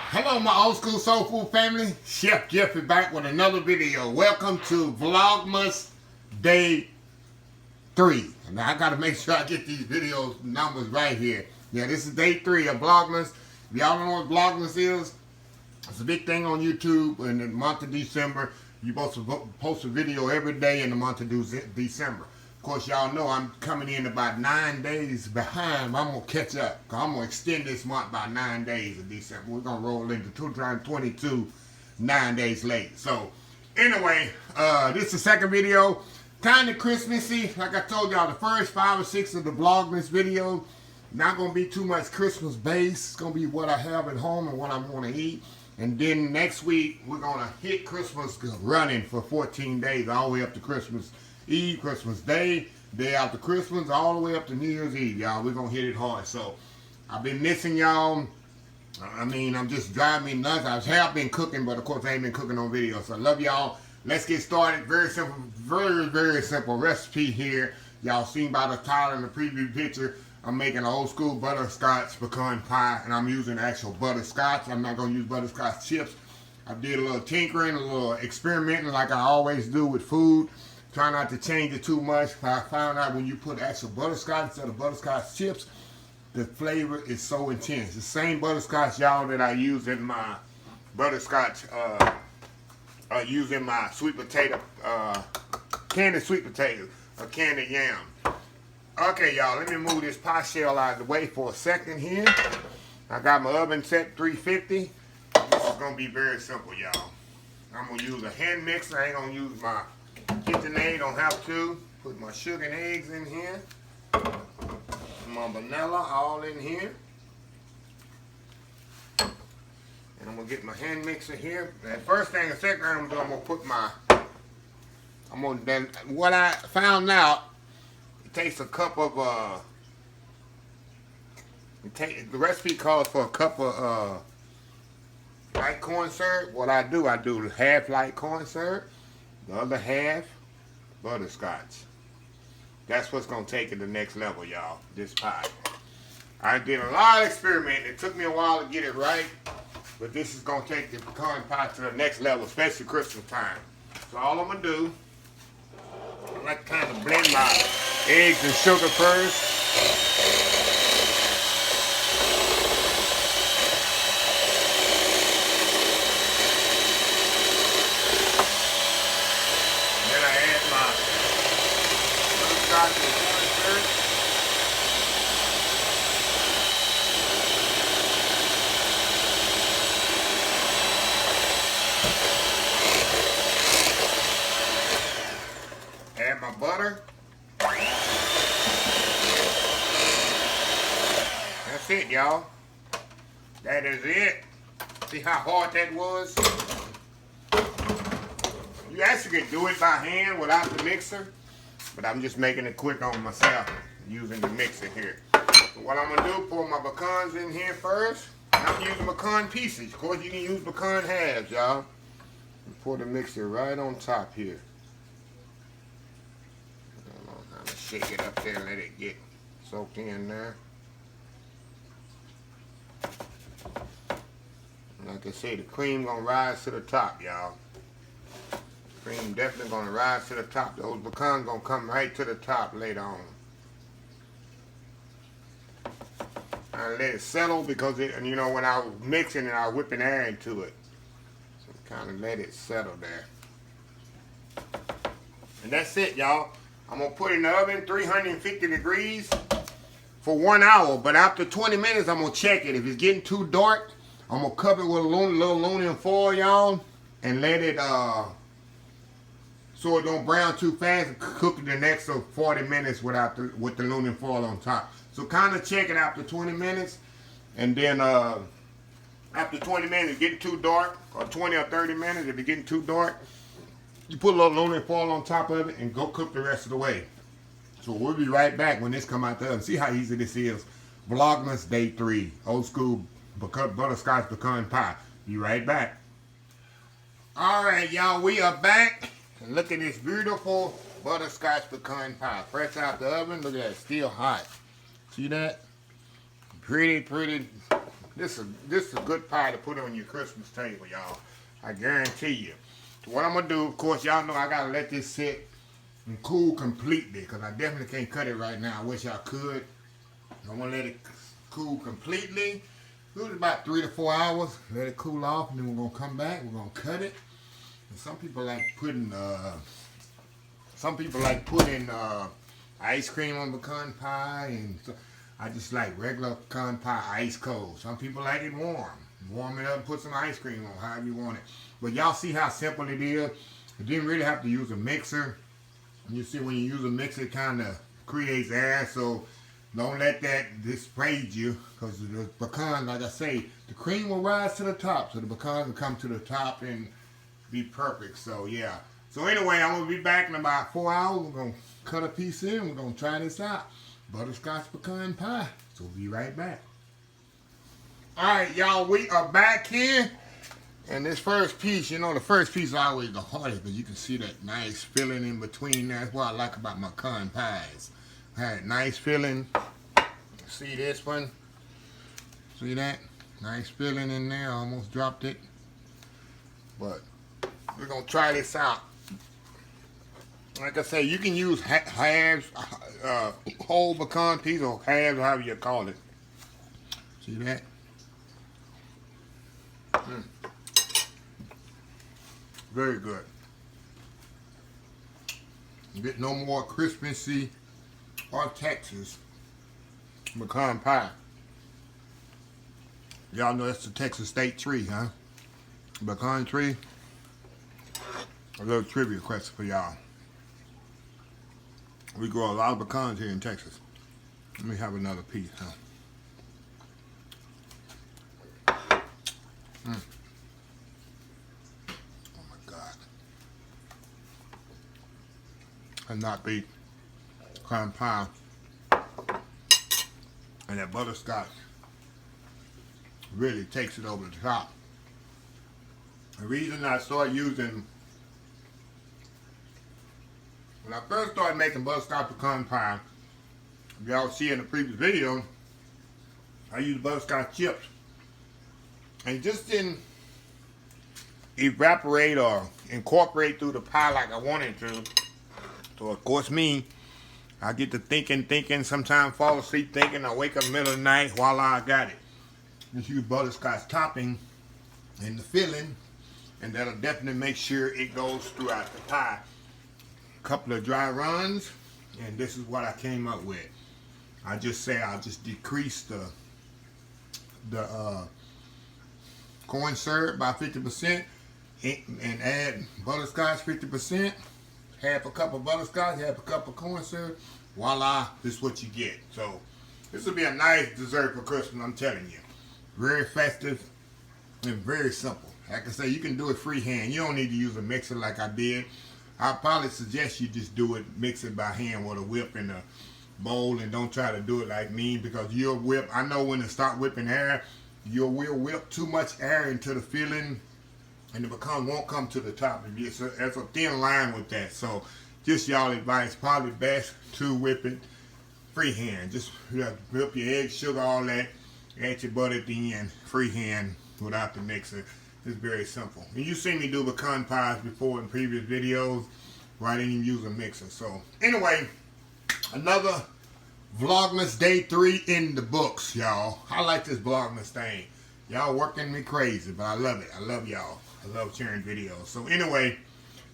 Hello my old school soul food family, Chef Jeffrey back with another video. Welcome to Vlogmas Day 3. Now I gotta make sure I get these videos numbers right here. Yeah, this is Day 3 of Vlogmas. If y'all don't know what Vlogmas is, it's a big thing on YouTube in the month of December. You're supposed to post a video every day in the month of December. Of course, y'all know I'm coming in about 9 days behind. I'm going to catch up. I'm going to extend this month by 9 days of December. We're going to roll into 2022 9 days late. So, anyway, this is the second video. Kind of Christmassy. Like I told y'all, the first 5 or 6 of the Vlogmas video, not going to be too much Christmas base. It's going to be what I have at home and what I'm going to eat. And then next week, we're going to hit Christmas running for 14 days, all the way up to Christmas Eve, Christmas Day, day after Christmas, all the way up to New Year's Eve, y'all. We're going to hit it hard. So, I've been missing y'all. I mean, I'm just driving me nuts. I have been cooking, but of course, I ain't been cooking on video. So, I love y'all. Let's get started. Very simple, very simple recipe here. Y'all seen by the title and the preview picture. I'm making an old school butterscotch pecan pie, and I'm using actual butterscotch. I'm not going to use butterscotch chips. I did a little tinkering, a little experimenting like I always do with food. Try not to change it too much. I found out when you put actual butterscotch instead of butterscotch chips, the flavor is so intense. The same butterscotch, y'all, that I use in my butterscotch, using my sweet potato, candied sweet potatoes, or candied yam. Okay, y'all, let me move this pie shell out of the way for a second here. I got my oven set 350. This is going to be very simple, y'all. I'm going to use a hand mixer. I ain't going to use my KitchenAid. Don't have to. Put my sugar and eggs in here. My vanilla all in here. And I'm going to get my hand mixer here. And first thing, the second thing I'm going to do, I'm going to put my... what I found out, it takes a cup of, the recipe calls for a cup of light corn syrup. What I do half light corn syrup, the other half butterscotch. That's what's going to take it to the next level, y'all, this pie. I did a lot of experimenting. It took me a while to get it right, but this is going to take the pecan pie to the next level, especially Christmas time. So all I'm going to do, I like to kind of blend my eggs and sugar first. Then I add my butterscotch and corn syrup. Add my butter. That's it, y'all. That is it. See how hard that was? You actually can do it by hand without the mixer, but I'm just making it quick on myself using the mixer here. So what I'm gonna do, pour my pecans in here first. I'm using pecan pieces. Of course, you can use pecan halves, y'all. Pour the mixer right on top here. I'm gonna shake it up there and let it get soaked in there. Like I say, the cream gonna rise to the top, y'all. Cream definitely gonna rise to the top. Those pecans gonna come right to the top later on. I let it settle because it, you know, when I was mixing it, I was whipping air into it. So kind of let it settle there. And that's it, y'all. I'm gonna put it in the oven, 350 degrees for 1 hour. But after 20 minutes, I'm gonna check it. If it's getting too dark, I'm gonna cover it with a little aluminum foil, y'all, and let it so it don't brown too fast. And cook it the next 40 minutes with the aluminum foil on top. So kind of check it after 20 minutes, and then after 20 minutes, it's getting too dark, or 20 or 30 minutes, if it's getting too dark, you put a little aluminum foil on top of it and go cook the rest of the way. So we'll be right back when this come out the oven. See how easy this is. Vlogmas Day 3, old school butterscotch pecan pie. Be right back. All right, y'all, we are back. And look at this beautiful butterscotch pecan pie. Fresh out the oven. Look at that, still hot. See that? Pretty This is a good pie to put on your Christmas table, y'all. I guarantee you. So what I'm gonna do, of course, y'all know I gotta let this sit and cool completely, because I definitely can't cut it right now. I wish I could. I'm gonna let it cool completely. Do it about 3 to 4 hours. Let it cool off, and then we're gonna come back. We're gonna cut it. And some people like putting ice cream on pecan pie, and so I just like regular pecan pie ice cold. Some people like it warm. Warm it up and put some ice cream on, however you want it. But y'all see how simple it is. You didn't really have to use a mixer. You see when you use a mixer, it kind of creates air, so don't let that dissuade you, because the pecan, like I say, the cream will rise to the top, so the pecan will come to the top and be perfect. So yeah. So anyway, I'm going to be back in about 4 hours. We're going to cut a piece in. We're going to try this out. Butterscotch pecan pie. So we'll be right back. Alright, y'all, we are back here. And this first piece, you know, the first piece is always the hardest, but you can see that nice filling in between there. That's what I like about my pecan pies. I had nice filling. See this one? See that? Nice filling in there. Almost dropped it. But we're going to try this out. Like I say, you can use halves, whole pecan piece, or halves, however you call it. See that? Very good. You get no more crispy or Texas pecan pie. Y'all know that's the Texas state tree, huh? Pecan tree. A little trivia question for y'all. We grow a lot of pecans here in Texas. Let me have another piece, huh? Oh my God. Cannot beat pecan pie and that butterscotch really takes it over the top. The reason I started using, when I first started making butterscotch pecan pie, if y'all see in the previous video, I used butterscotch chips. And it just didn't evaporate or incorporate through the pie like I wanted to. So of course me, I get to thinking, sometimes fall asleep thinking, I wake up in the middle of the night, voila, I got it. Just use butterscotch topping and the filling, and that'll definitely make sure it goes throughout the pie. A couple of dry runs, and this is what I came up with. I just say I'll just decrease the corn syrup by 50% and add butterscotch 50%. Half a cup of butterscotch, half a cup of corn syrup. Voila, this is what you get. So this will be a nice dessert for Christmas, I'm telling you. Very festive and very simple. Like I say, you can do it freehand. You don't need to use a mixer like I did. I probably suggest you just do it, mix it by hand with a whip in a bowl, and don't try to do it like me, because you'll whip. I know when to start whipping air, you will whip too much air into the filling, and the pecan won't come to the top. There's a thin line with that. So just y'all advice, probably best to whip it freehand. Just whip your eggs, sugar, all that. Add your butter at the end, freehand, without the mixer. It's very simple. And you've seen me do pecan pies before in previous videos where I didn't even use a mixer. So anyway, another Vlogmas Day 3 in the books, y'all. I like this Vlogmas thing. Y'all working me crazy, but I love it. I love y'all. I love sharing videos. So anyway,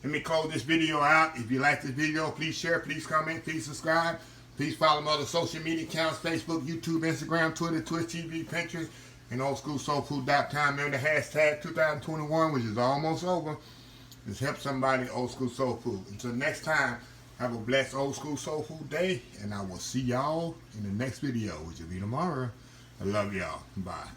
let me close this video out. If you like this video, please share, please comment, please subscribe. Please follow my other social media accounts, Facebook, YouTube, Instagram, Twitter, Twitch TV, Pinterest, and oldschoolsoulfood.com. Remember the hashtag 2021, which is almost over. Just help somebody, Old School Soul Food. Until next time, have a blessed Old School Soul Food day, and I will see y'all in the next video, which will be tomorrow. I love y'all. Bye.